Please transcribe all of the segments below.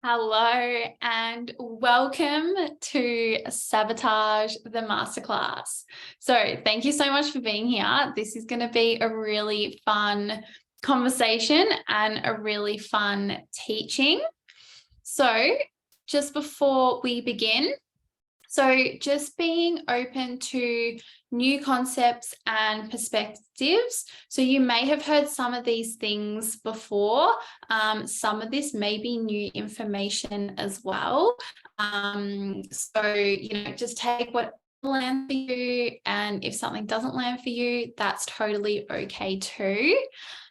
Hello and welcome to Sabotage the Masterclass. So thank you so much for being here. This is going to be a really fun conversation and a really fun teaching. So just before we begin, just being open to new concepts and perspectives. So you may have heard some of these things before. Some of this may be new information as well. Just take what lands for you, and if something doesn't land for you, that's totally okay too.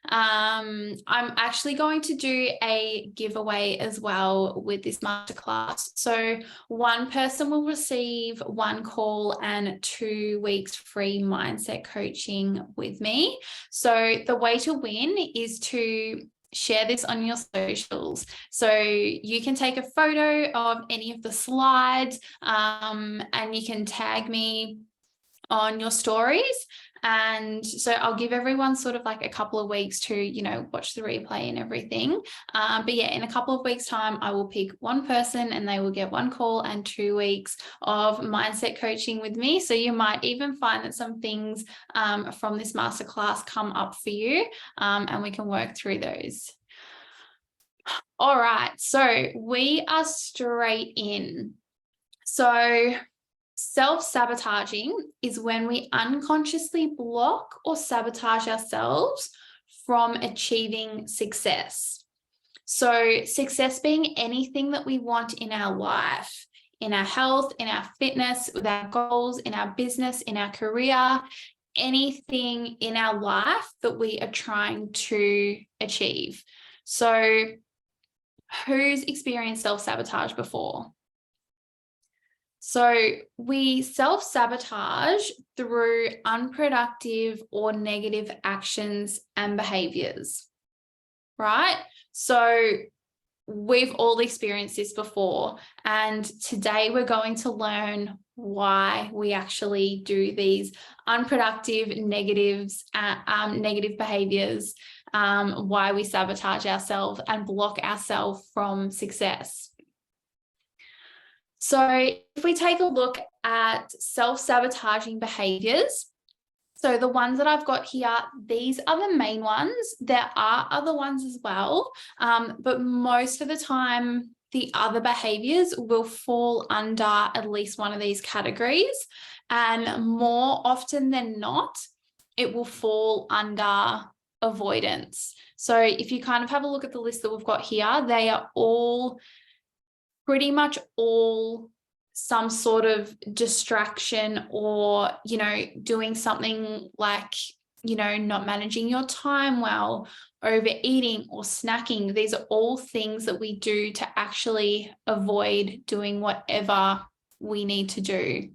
I'm actually going to do a giveaway as well with this masterclass. So one person will receive one call and 2 weeks free mindset coaching with me. So the way to win is to share this on your socials. So you can take a photo of any of the slides and you can tag me on your stories. And so I'll give everyone sort of like a couple of weeks to, watch the replay and everything. But yeah, in a couple of weeks' time, I will pick one person and they will get one call and 2 weeks of mindset coaching with me. So you might even find that some things from this masterclass come up for you and we can work through those. All right, so we are straight in. So self-sabotaging is when we unconsciously block or sabotage ourselves from achieving success. So success being anything that we want in our life, in our health, in our fitness, with our goals, in our business, in our career, anything in our life that we are trying to achieve. So who's experienced self-sabotage before? So we self-sabotage through unproductive or negative actions and behaviors, right? So we've all experienced this before, and today we're going to learn why we actually do these unproductive negative behaviors, why we sabotage ourselves and block ourselves from success. So if we take a look at self-sabotaging behaviors, so the ones that I've got here, these are the main ones. There are other ones as well, but most of the time, the other behaviors will fall under at least one of these categories. And more often than not, it will fall under avoidance. So if you kind of have a look at the list that we've got here, they are all pretty much all some sort of distraction or, doing something like, not managing your time well, overeating or snacking. These are all things that we do to actually avoid doing whatever we need to do.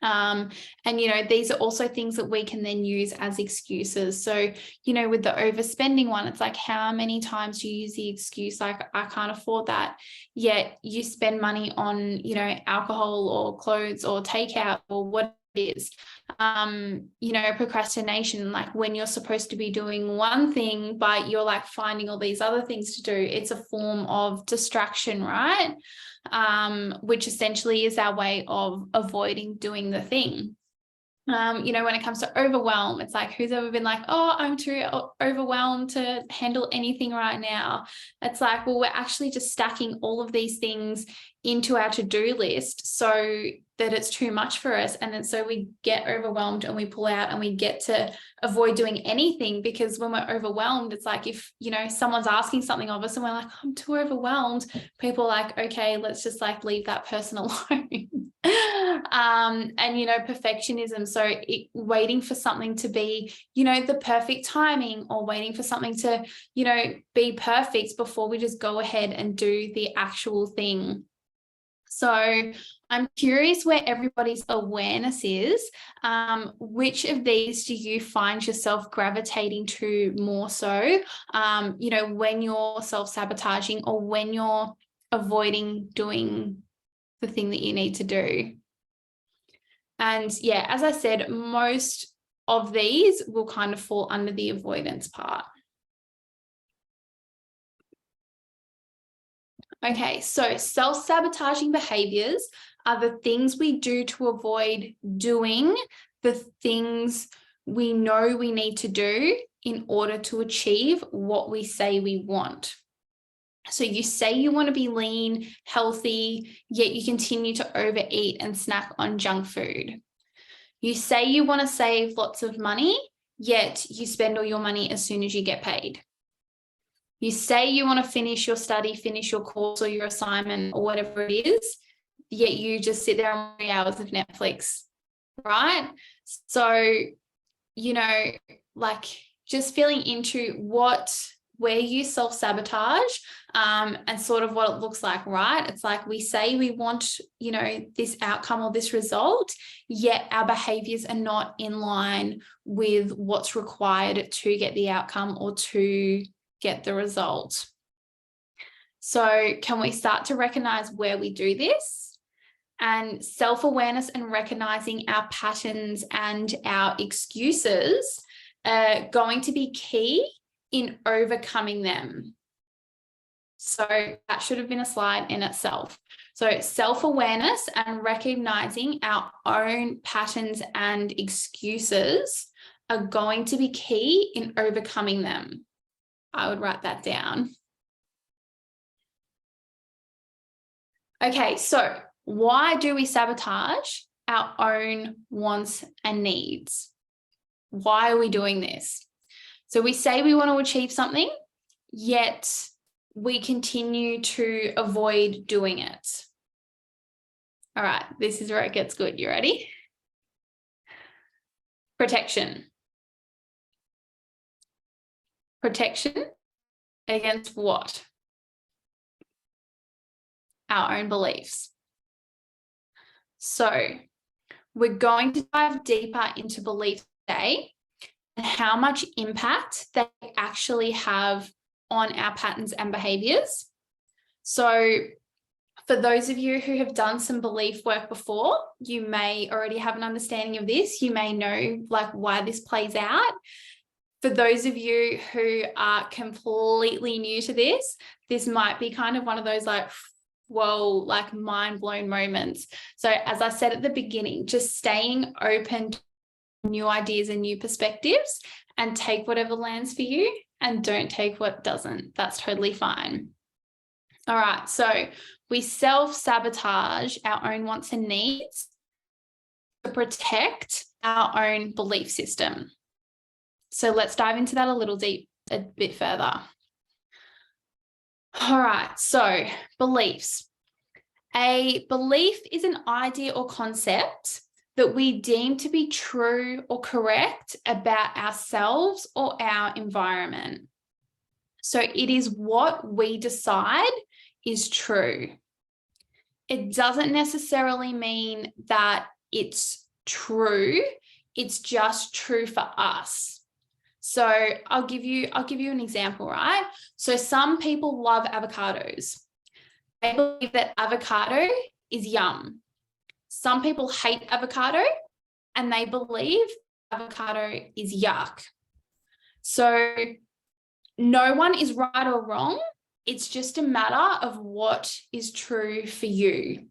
These are also things that we can then use as excuses. So, with the overspending one, it's like, how many times do you use the excuse, like, I can't afford that, yet you spend money on, alcohol or clothes or takeout or what it is. Procrastination, like when you're supposed to be doing one thing, but you're like finding all these other things to do. It's a form of distraction, right? Which essentially is our way of avoiding doing the thing. When it comes to overwhelm, it's like, who's ever been like, oh, I'm too overwhelmed to handle anything right now? It's like, well, we're actually just stacking all of these things into our to-do list so that it's too much for us. And then so we get overwhelmed and we pull out and we get to avoid doing anything, because when we're overwhelmed, it's like, if, someone's asking something of us and we're like, I'm too overwhelmed, people are like, okay, let's just like leave that person alone. Perfectionism. So waiting for something to be, the perfect timing, or waiting for something to, be perfect before we just go ahead and do the actual thing. So I'm curious where everybody's awareness is. Which of these do you find yourself gravitating to more so, when you're self-sabotaging or when you're avoiding doing the thing that you need to do? And yeah, as I said, most of these will kind of fall under the avoidance part. Okay, so self-sabotaging behaviors are the things we do to avoid doing the things we know we need to do in order to achieve what we say we want. So you say you want to be lean, healthy, yet you continue to overeat and snack on junk food. You say you want to save lots of money, yet you spend all your money as soon as you get paid. You say you want to finish your study, finish your course or your assignment or whatever it is, yet you just sit there on 3 hours of Netflix, right? So, like just feeling into where you self-sabotage and sort of what it looks like, right? It's like we say we want, this outcome or this result, yet our behaviors are not in line with what's required to get the outcome or to get the result. So can we start to recognize where we do this? And self-awareness and recognizing our patterns and our excuses are going to be key in overcoming them. So that should have been a slide in itself. So self-awareness and recognizing our own patterns and excuses are going to be key in overcoming them. I would write that down. Okay, so why do we sabotage our own wants and needs? Why are we doing this? So we say we want to achieve something, yet we continue to avoid doing it. All right, this is where it gets good. You ready? Protection. Protection against what? Our own beliefs. So we're going to dive deeper into beliefs today and how much impact they actually have on our patterns and behaviors. So for those of you who have done some belief work before, you may already have an understanding of this. You may know why this plays out. For those of you who are completely new to this, this might be kind of one of those whoa, mind blown moments. So as I said at the beginning, just staying open to new ideas and new perspectives, and take whatever lands for you and don't take what doesn't. That's totally fine. All right, so we self-sabotage our own wants and needs to protect our own belief system. So let's dive into that a bit further. All right, so beliefs. A belief is an idea or concept that we deem to be true or correct about ourselves or our environment. So it is what we decide is true. It doesn't necessarily mean that it's true. It's just true for us. So I'll give you an example, right? So some people love avocados. They believe that avocado is yum. Some people hate avocado and they believe avocado is yuck. So no one is right or wrong. It's just a matter of what is true for you.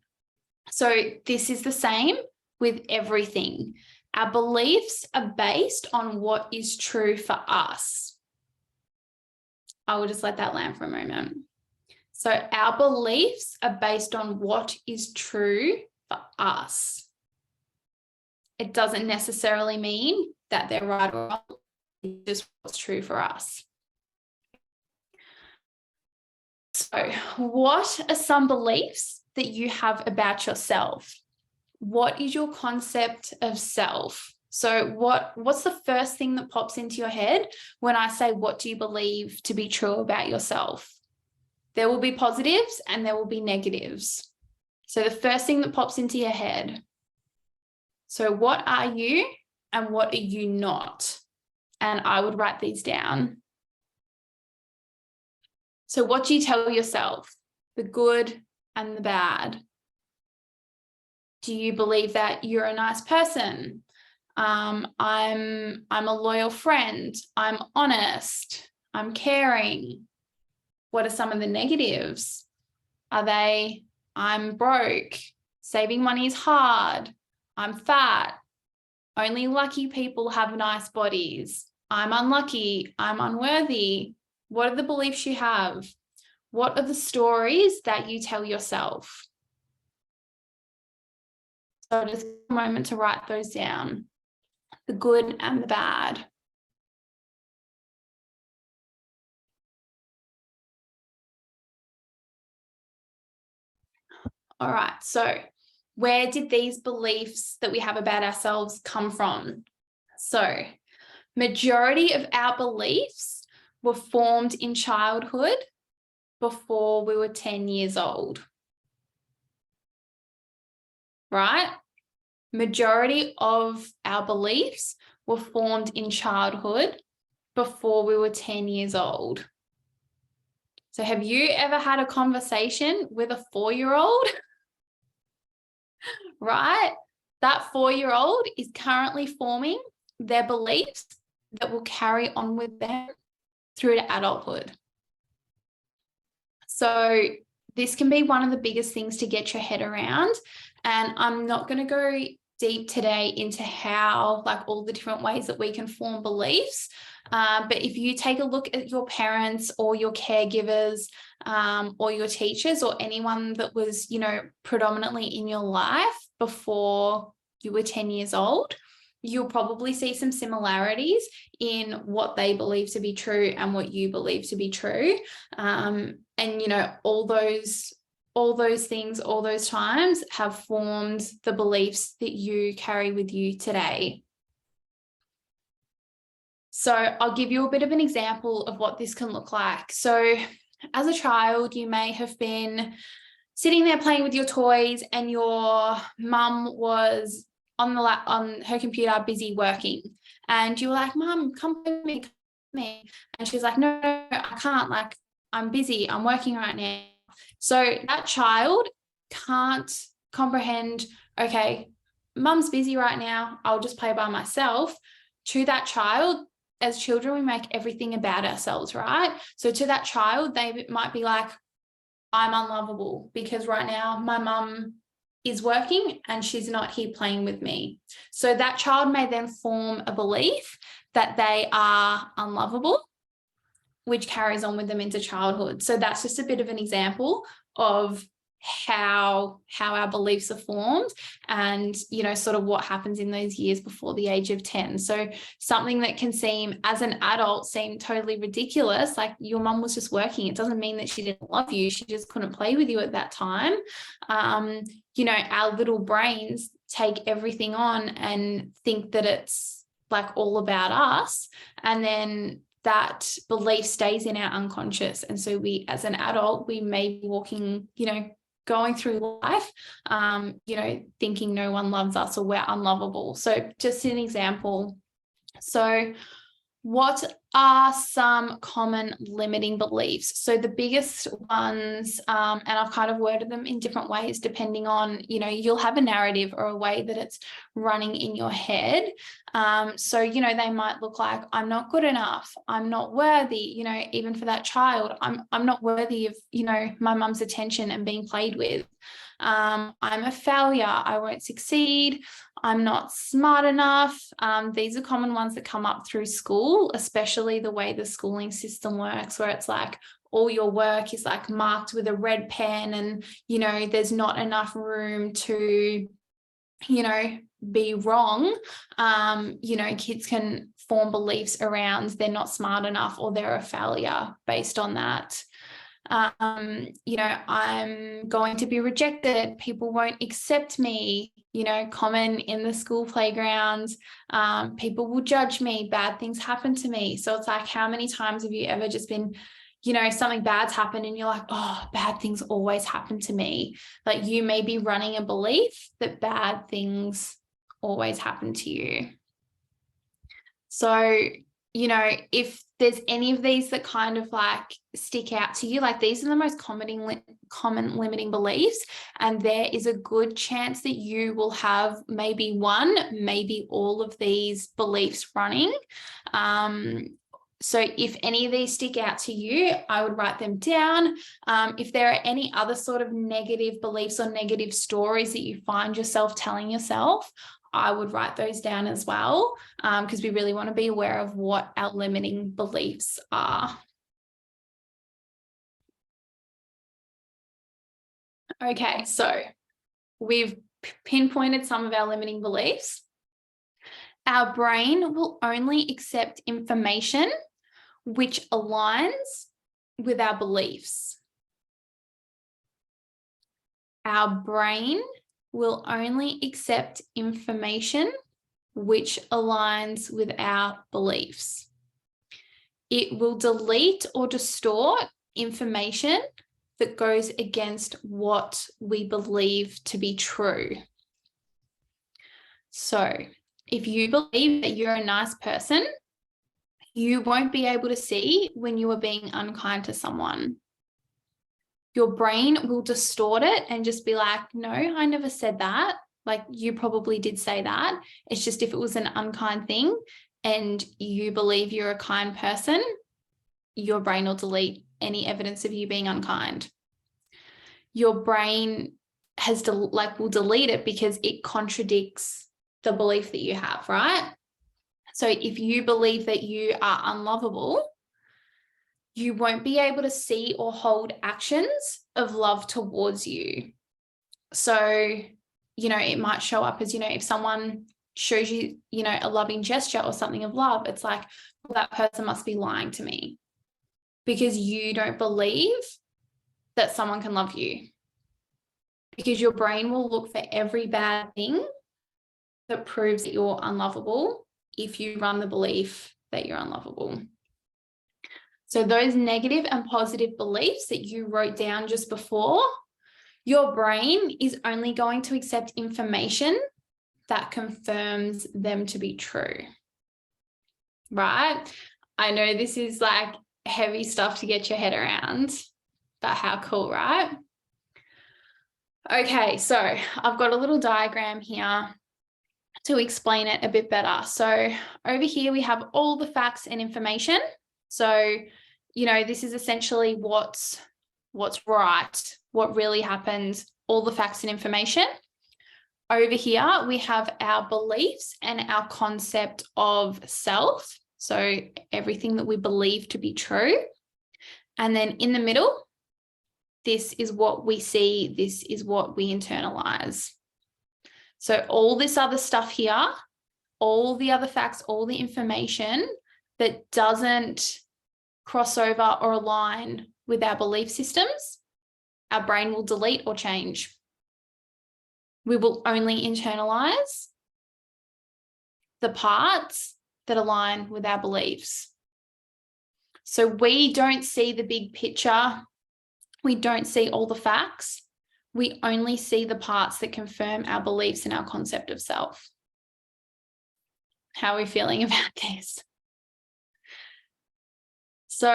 So this is the same with everything. Our beliefs are based on what is true for us. I will just let that land for a moment. So our beliefs are based on what is true for us. It doesn't necessarily mean that they're right or wrong. It's just what's true for us. So what are some beliefs that you have about yourself? What is your concept of self? So what's the first thing that pops into your head when I say, what do you believe to be true about yourself? There will be positives and there will be negatives. So the first thing that pops into your head. So what are you and what are you not? And I would write these down. So what do you tell yourself? The good and the bad. Do you believe that you're a nice person? I'm a loyal friend. I'm honest. I'm caring. What are some of the negatives? Are they, I'm broke, saving money is hard, I'm fat, only lucky people have nice bodies, I'm unlucky, I'm unworthy? What are the beliefs you have? What are the stories that you tell yourself? So just a moment to write those down, the good and the bad. All right, so where did these beliefs that we have about ourselves come from? So majority of our beliefs were formed in childhood before we were 10 years old, right? Majority of our beliefs were formed in childhood before we were 10 years old. So have you ever had a conversation with a 4-year-old? Right? That 4-year-old is currently forming their beliefs that will carry on with them through to adulthood. So this can be one of the biggest things to get your head around. And I'm not going to go deep today into how, like, all the different ways that we can form beliefs. But if you take a look at your parents or your caregivers, or your teachers or anyone that was, predominantly in your life before you were 10 years old, you'll probably see some similarities in what they believe to be true and what you believe to be true. And, all those things, all those times have formed the beliefs that you carry with you today. So I'll give you a bit of an example of what this can look like. So as a child, you may have been sitting there playing with your toys and your mum was on her computer busy working, and you were like, "Mum, come with me, come with me." And she's like, "No, I can't, like, I'm busy, I'm working right now." So that child can't comprehend, okay, mum's busy right now, I'll just play by myself. To that child, as children, we make everything about ourselves, right? So to that child, they might be like, I'm unlovable because right now my mum is working and she's not here playing with me. So that child may then form a belief that they are unlovable, which carries on with them into childhood. So that's just a bit of an example of how our beliefs are formed and, sort of what happens in those years before the age of 10. So something that can seem, as an adult, seem totally ridiculous, like your mum was just working. It doesn't mean that she didn't love you. She just couldn't play with you at that time. Our little brains take everything on and think that it's like all about us. And then that belief stays in our unconscious. And so we, as an adult, we may be walking, going through life, thinking no one loves us or we're unlovable. So just an example. So what are some common limiting beliefs? So the biggest ones, and I've kind of worded them in different ways depending on, you'll have a narrative or a way that it's running in your head. So, they might look like, I'm not good enough, I'm not worthy, even for that child, I'm not worthy of, my mum's attention and being played with. I'm a failure, I won't succeed, I'm not smart enough. These are common ones that come up through school, especially the way the schooling system works, where it's like all your work is like marked with a red pen and, there's not enough room to, be wrong. Kids can form beliefs around they're not smart enough or they're a failure based on that. I'm going to be rejected, people won't accept me, common in the school playgrounds. People will judge me, bad things happen to me. So it's like, how many times have you ever just been, something bad's happened and you're like, oh, bad things always happen to me. Like, you may be running a belief that bad things always happen to you. So, if there's any of these that kind of like stick out to you, like these are the most common limiting beliefs, and there is a good chance that you will have maybe one, maybe all of these beliefs running. So if any of these stick out to you, I would write them down. If there are any other sort of negative beliefs or negative stories that you find yourself telling yourself, I would write those down as well, because we really want to be aware of what our limiting beliefs are. Okay, so we've pinpointed some of our limiting beliefs. Our brain will only accept information which aligns with our beliefs. Our brain will only accept information which aligns with our beliefs. It will delete or distort information that goes against what we believe to be true. So if you believe that you're a nice person, you won't be able to see when you are being unkind to someone. Your brain will distort it and just be like, no, I never said that. Like, you probably did say that. It's just if it was an unkind thing and you believe you're a kind person, your brain will delete any evidence of you being unkind. Your brain will delete it because it contradicts the belief that you have, right? So if you believe that you are unlovable, you won't be able to see or hold actions of love towards you. So, it might show up as, if someone shows you, a loving gesture or something of love, it's like, well, that person must be lying to me because you don't believe that someone can love you. Because your brain will look for every bad thing that proves that you're unlovable if you run the belief that you're unlovable. So those negative and positive beliefs that you wrote down just before, your brain is only going to accept information that confirms them to be true, right? I know this is like heavy stuff to get your head around, but how cool, right? Okay, so I've got a little diagram here to explain it a bit better. So over here we have all the facts and information. So, this is essentially what's right, what really happened, all the facts and information. Over here we have our beliefs and our concept of self. So everything that we believe to be true. And then in the middle, this is what we see, this is what we internalize. So all this other stuff here, all the other facts, all the information that doesn't cross over or align with our belief systems, our brain will delete or change. We will only internalize the parts that align with our beliefs. So we don't see the big picture. We don't see all the facts. We only see the parts that confirm our beliefs and our concept of self. How are we feeling about this? So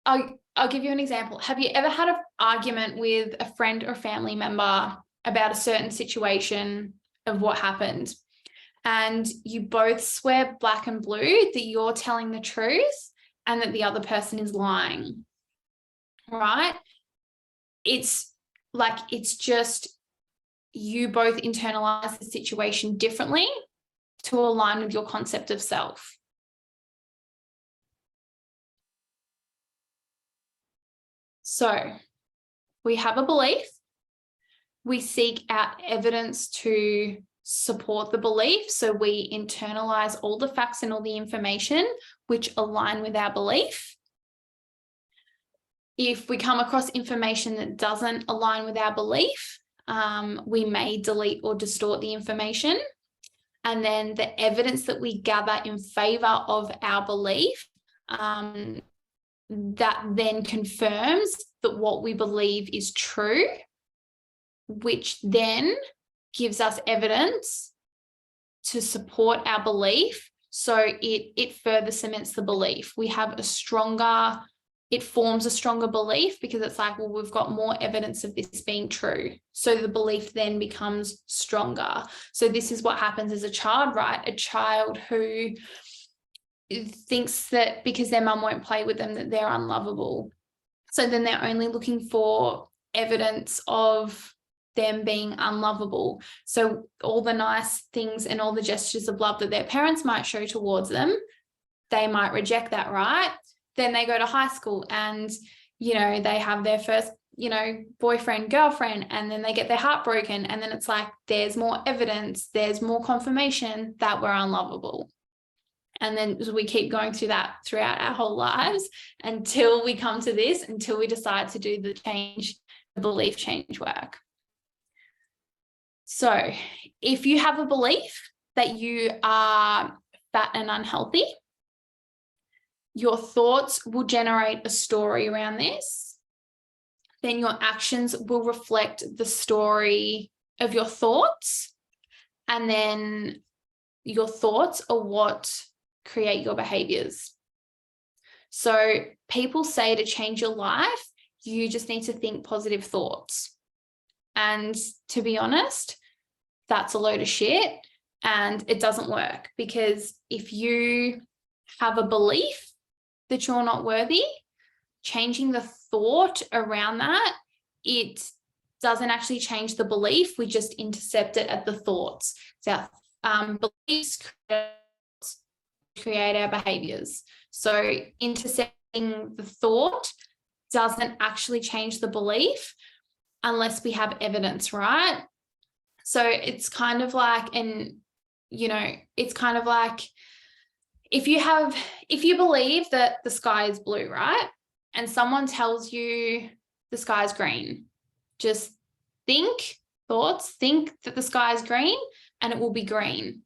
I'll give you an example. Have you ever had an argument with a friend or family member about a certain situation of what happened, and you both swear black and blue that you're telling the truth and that the other person is lying, right? It's just you both internalize the situation differently to align with your concept of self. So we have a belief. We seek out evidence to support the belief. So we internalize all the facts and all the information which align with our belief. If we come across information that doesn't align with our belief, we may delete or distort the information. And then the evidence that we gather in favor of our belief, that then confirms that what we believe is true, which then gives us evidence to support our belief. So it further cements the belief. It forms a stronger belief because it's like, well, we've got more evidence of this being true. So the belief then becomes stronger. So this is what happens as a child, right? A child who thinks that because their mum won't play with them that they're unlovable. So then they're only looking for evidence of them being unlovable. So all the nice things and all the gestures of love that their parents might show towards them, they might reject that, right? Then they go to high school and, you know, they have their first, you know, boyfriend, girlfriend, and then they get their heart broken. And then it's like, there's more evidence, there's more confirmation that we're unlovable. And then we keep going through that throughout our whole lives until we come to this, until we decide to do the change, the belief change work. So if you have a belief that you are fat and unhealthy, your thoughts will generate a story around this. Then your actions will reflect the story of your thoughts. And then your thoughts are what create your behaviors. So people say to change your life, you just need to think positive thoughts. And to be honest, that's a load of shit and it doesn't work, because if you have a belief that you're not worthy, changing the thought around that, it doesn't actually change the belief. We just intercept it at the thoughts. So beliefs create our behaviors. So intercepting the thought doesn't actually change the belief unless we have evidence, right? So it's kind of like, and you know, it's kind of like if you believe that the sky is blue, right? And someone tells you the sky is green, just think that the sky is green and it will be green.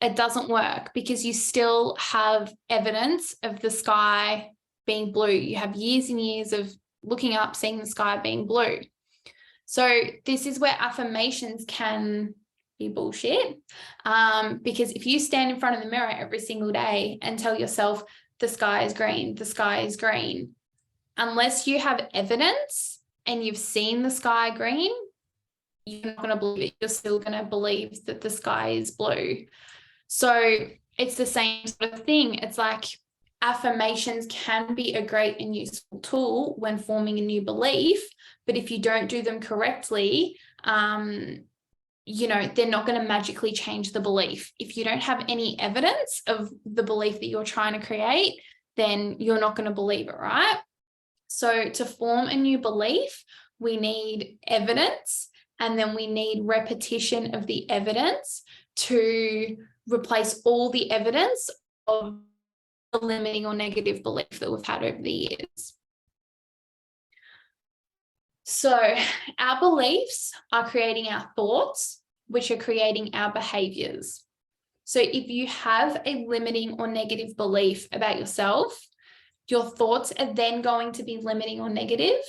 It doesn't work because you still have evidence of the sky being blue. You have years and years of looking up, seeing the sky being blue. So this is where affirmations can be bullshit. Because if you stand in front of the mirror every single day and tell yourself the sky is green, the sky is green, unless you have evidence and you've seen the sky green, you're not going to believe it. You're still going to believe that the sky is blue. So it's the same sort of thing. It's like affirmations can be a great and useful tool when forming a new belief, but if you don't do them correctly, you know, they're not going to magically change the belief. If you don't have any evidence of the belief that you're trying to create, then you're not going to believe it, right? So to form a new belief, we need evidence, and then we need repetition of the evidence to replace all the evidence of the limiting or negative belief that we've had over the years. So our beliefs are creating our thoughts, which are creating our behaviors. So if you have a limiting or negative belief about yourself, your thoughts are then going to be limiting or negative,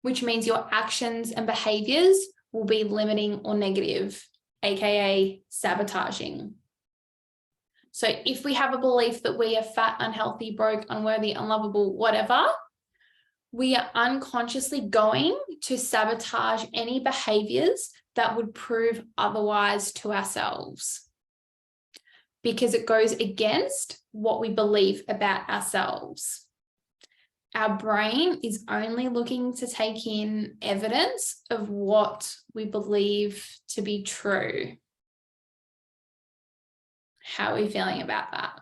which means your actions and behaviors will be limiting or negative, aka sabotaging. So if we have a belief that we are fat, unhealthy, broke, unworthy, unlovable, whatever, we are unconsciously going to sabotage any behaviors that would prove otherwise to ourselves, because it goes against what we believe about ourselves. Our brain is only looking to take in evidence of what we believe to be true. How are we feeling about that?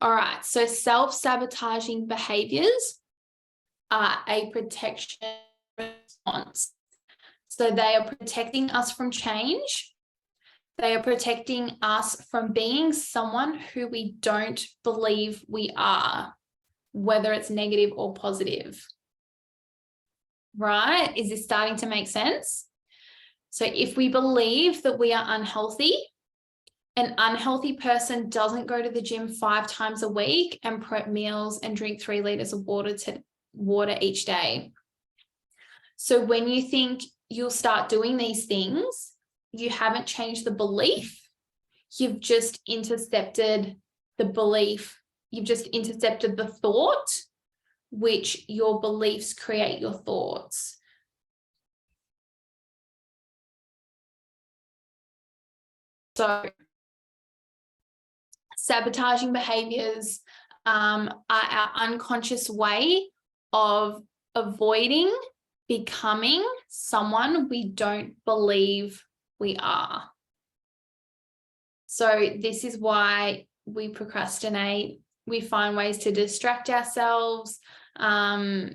All right, so self-sabotaging behaviors are a protection response. So they are protecting us from change. They are protecting us from being someone who we don't believe we are, whether it's negative or positive. Right? Is this starting to make sense? So if we believe that we are unhealthy, an unhealthy person doesn't go to the gym 5 times a week and prep meals and drink 3 liters of water each day. So when you think you'll start doing these things, you haven't changed the belief. You've just intercepted the belief. You've just intercepted the thought, which your beliefs create your thoughts. So sabotaging behaviors are our unconscious way of avoiding becoming someone we don't believe we are. So this is why we procrastinate. We find ways to distract ourselves, by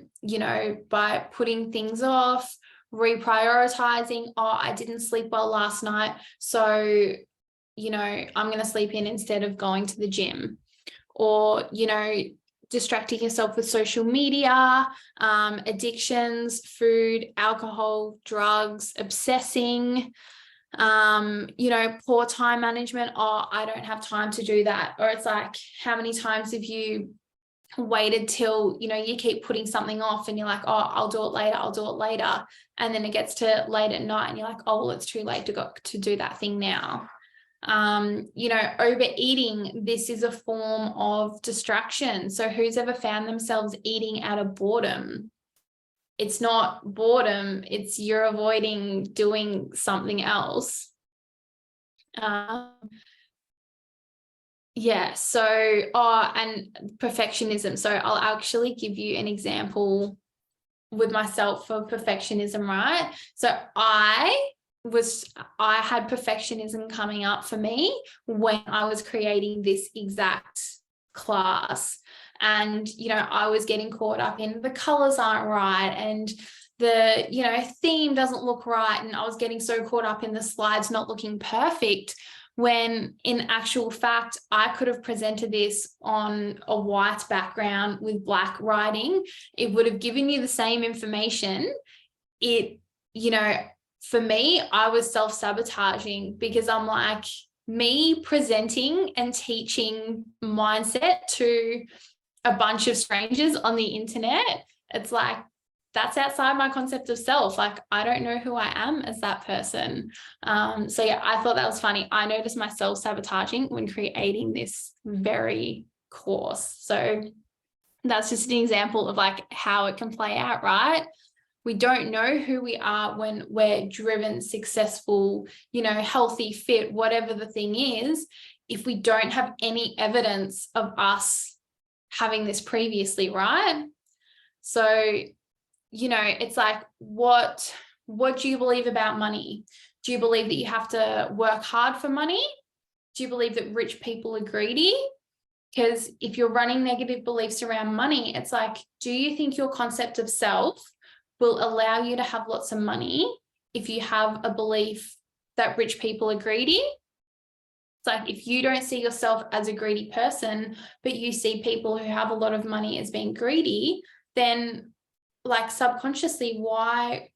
putting things off, reprioritizing. Oh, I didn't sleep well last night, so, I'm going to sleep in instead of going to the gym. Or, distracting yourself with social media, addictions, food, alcohol, drugs, obsessing, poor time management. Oh, I don't have time to do that. Or it's like, how many times have you waited till, you keep putting something off and you're like, oh, I'll do it later. And then it gets to late at night and you're like, oh, well, it's too late to go to do that thing now. Overeating, this is a form of distraction. So who's ever found themselves eating out of boredom? It's not boredom, it's you're avoiding doing something else. And perfectionism. So I'll actually give you an example with myself for perfectionism, right? So I had perfectionism coming up for me when I was creating this exact class. And, I was getting caught up in the colors aren't right and the, theme doesn't look right. And I was getting so caught up in the slides not looking perfect, when in actual fact, I could have presented this on a white background with black writing. It would have given you the same information. For me, I was self-sabotaging because I'm like, me presenting and teaching mindset to a bunch of strangers on the internet, it's like, that's outside my concept of self. Like, I don't know who I am as that person. I thought that was funny. I noticed myself sabotaging when creating this very course. So that's just an example of like how it can play out, right? We don't know who we are when we're driven, successful, healthy, fit, whatever the thing is, if we don't have any evidence of us having this previously, right? So, it's like, what do you believe about money? Do you believe that you have to work hard for money? Do you believe that rich people are greedy? Because if you're running negative beliefs around money, it's like, do you think your concept of self will allow you to have lots of money if you have a belief that rich people are greedy? It's like, if you don't see yourself as a greedy person, but you see people who have a lot of money as being greedy, then like subconsciously, why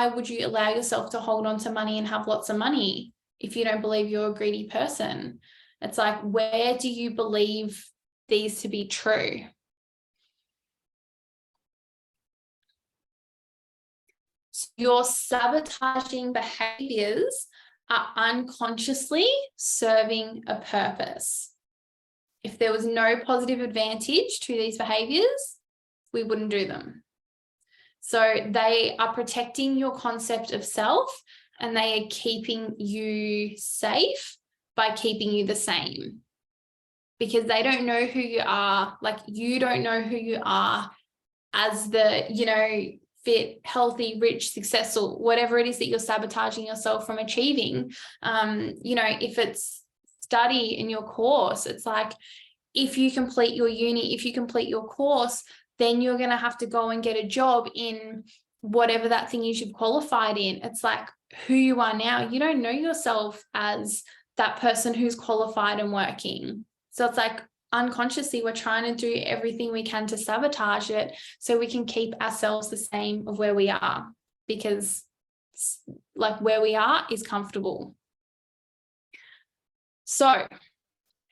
would you allow yourself to hold on to money and have lots of money if you don't believe you're a greedy person? It's like, where do you believe these to be true? So your sabotaging behaviors are unconsciously serving a purpose. If there was no positive advantage to these behaviors, we wouldn't do them. So they are protecting your concept of self, and they are keeping you safe by keeping you the same, because they don't know who you are. Like, you don't know who you are as the, fit, healthy, rich, successful, whatever it is that you're sabotaging yourself from achieving. If it's study in your course, it's like, if you complete your uni, if you complete your course, then you're going to have to go and get a job in whatever that thing is you've qualified in. It's like, who you are now, you don't know yourself as that person who's qualified and working. So it's like, unconsciously, we're trying to do everything we can to sabotage it so we can keep ourselves the same of where we are, because like where we are is comfortable. So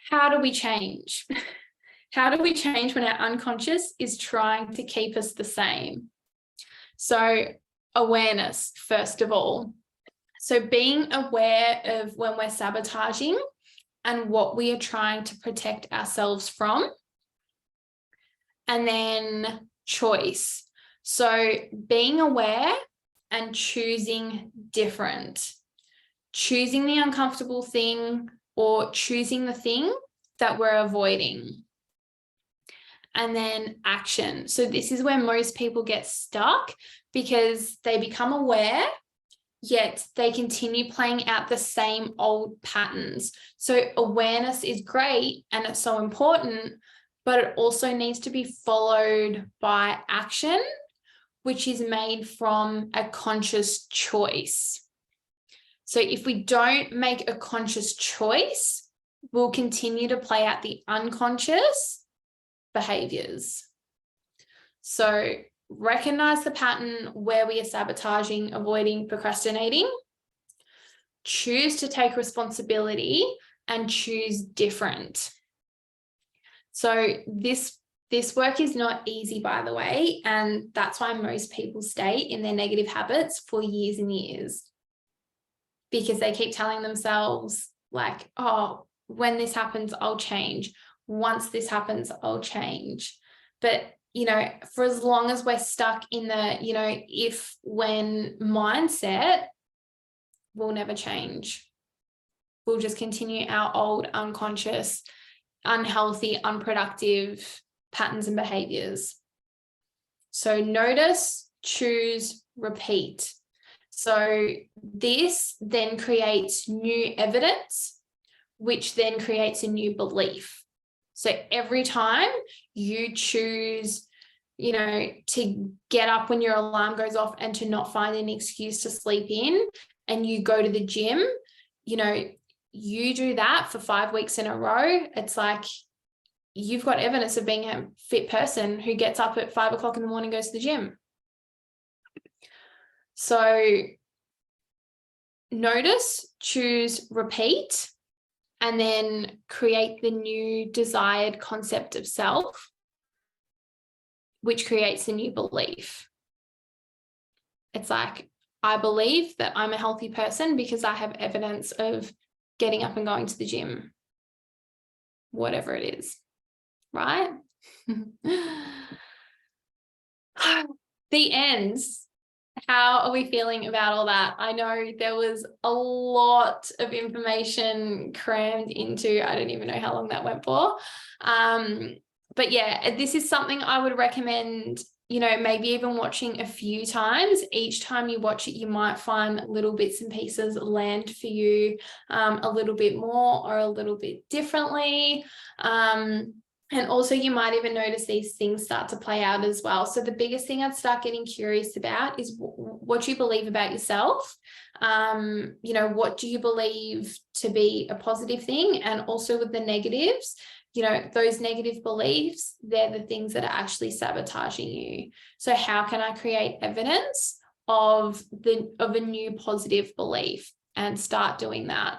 how do we change? How do we change when our unconscious is trying to keep us the same? So awareness, first of all. So being aware of when we're sabotaging and what we are trying to protect ourselves from. And then choice. So being aware and choosing different. choosing the uncomfortable thing or choosing the thing that we're avoiding. And then action. So this is where most people get stuck, because they become aware, yet they continue playing out the same old patterns. So awareness is great and it's so important, but it also needs to be followed by action, which is made from a conscious choice. So if we don't make a conscious choice, we'll continue to play out the unconscious behaviors. So recognize the pattern where we are sabotaging, avoiding, procrastinating. Choose to take responsibility and choose different. So this work is not easy, by the way, and that's why most people stay in their negative habits for years and years, because they keep telling themselves like, oh, when this happens, I'll change. Once this happens, I'll change. But for as long as we're stuck in the, if, when mindset, we'll never change. We'll just continue our old, unconscious, unhealthy, unproductive patterns and behaviors. So notice, choose, repeat. So this then creates new evidence, which then creates a new belief. So every time you choose, to get up when your alarm goes off and to not find an excuse to sleep in, and you go to the gym, you do that for 5 weeks in a row, it's like you've got evidence of being a fit person who gets up at 5 o'clock in the morning, goes to the gym. So notice, choose, repeat, and then create the new desired concept of self, which creates a new belief. It's like, I believe that I'm a healthy person because I have evidence of getting up and going to the gym, whatever it is, right? The ends. How are we feeling about all that? I know there was a lot of information crammed into, I don't even know how long that went for. But yeah, this is something I would recommend, maybe even watching a few times. Each time you watch it, you might find little bits and pieces land for you a little bit more or a little bit differently. And also you might even notice these things start to play out as well. So the biggest thing I'd start getting curious about is what you believe about yourself. What do you believe to be a positive thing? And also with the negatives, those negative beliefs, they're the things that are actually sabotaging you. So how can I create evidence of a new positive belief and start doing that?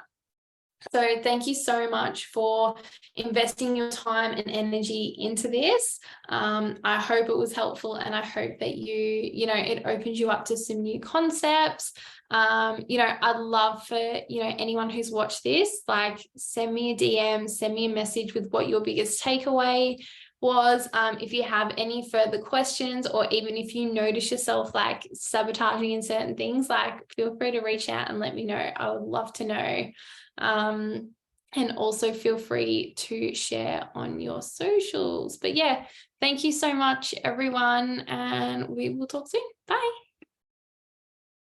So thank you so much for investing your time and energy into this. I hope it was helpful, and I hope that it opens you up to some new concepts. I'd love for, anyone who's watched this, like, send me a DM, send me a message with what your biggest takeaway was. If you have any further questions, or even if you notice yourself like sabotaging in certain things, like, feel free to reach out and let me know. I would love to know. And also feel free to share on your socials. But yeah, thank you so much, everyone, and we will talk soon. Bye.